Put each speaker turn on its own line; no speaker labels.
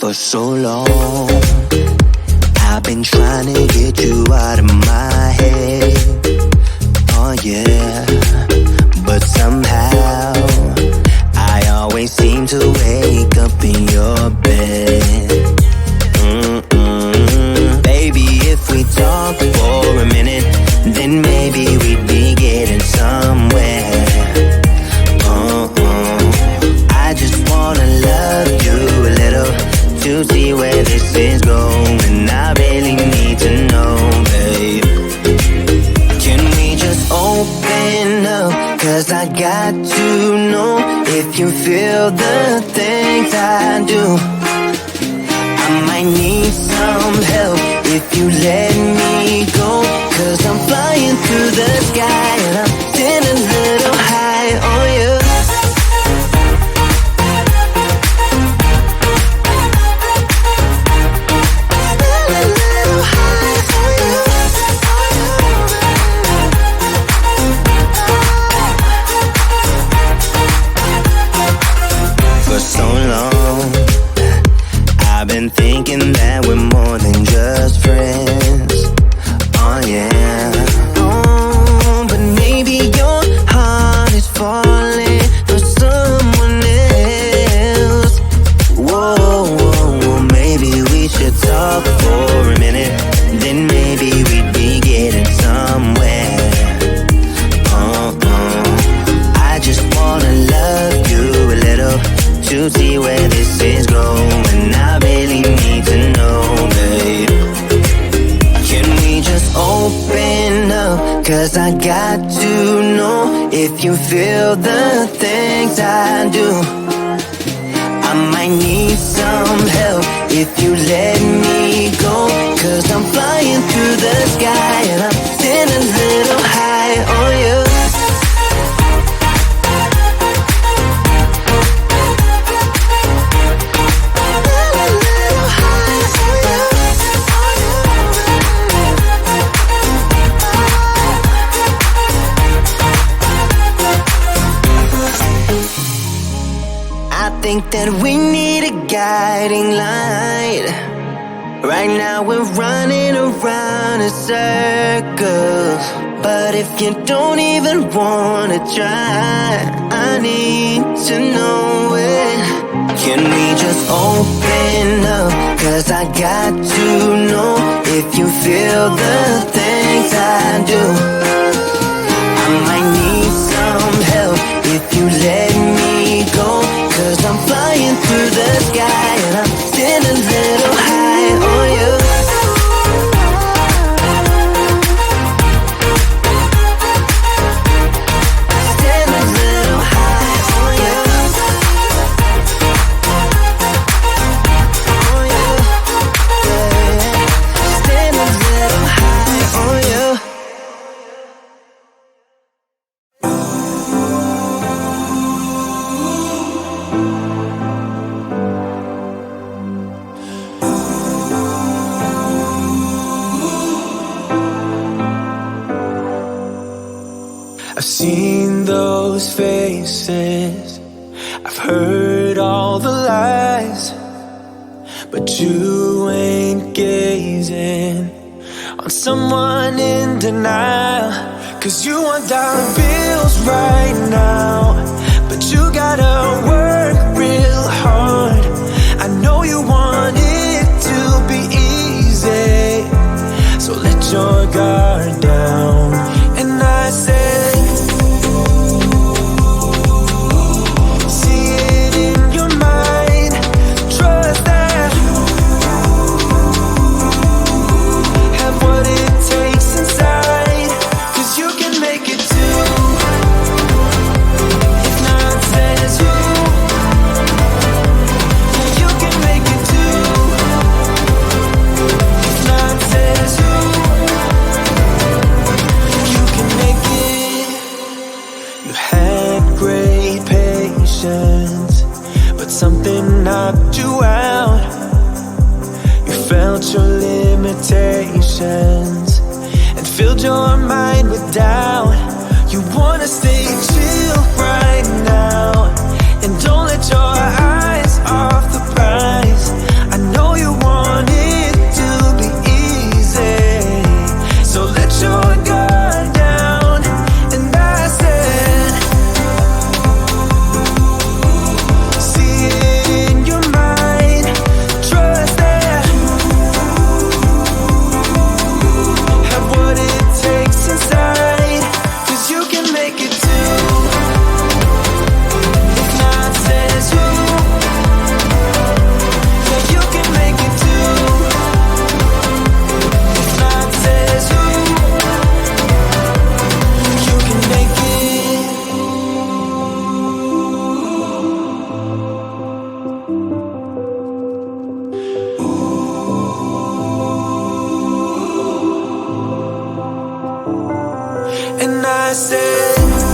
For so long, I've been trying to get you out of my head. Oh yeah, but somehow I always seem to wake up in your bed. Baby, if we talk for a minute, then maybe we'd be getting somewhere. I just wanna love you a little to see where this is going. I really need to know, babe. Can we just open up? 'Cause I got to know if you feel the things I do. I might need some help if you let me go. 'Cause I'm flying through the sky and I'm sitting a little high on you. For so long, I've been thinking that we're more than just friends. Oh yeah. Oh, but maybe your heart is falling for someone else. Whoa, maybe we should talk for a minute. Then maybe we'd be getting somewhere. I just wanna love you a little to see where this is going. I really need to know, babe. Can we just open up? 'Cause I got to know if you feel the things I do. I might need some help if you let me go. 'Cause I'm flying through the sky and I'm sitting a little high on you. I think that we need a guiding light. Right now we're running around in circles. But if you don't even wanna try, I need to know it. Can we just open up? 'Cause I got to know if you feel the things I do. I might need some help if you let me go. 'Cause I'm flying through the sky and I'm still a little high on you.
I've seen those faces, I've heard all the lies, but you ain't gazing on someone in denial. 'Cause you want dollar bills right now, but you gotta work real hard. I know you want it to be easy, so let your guard down. And I said, but something knocked you out. You felt your limitations and filled your mind with doubt. You wanna stay chill right now and don't let your eyes off the prize. I know you want it to be easy, so let your guard down. And I said, and I said,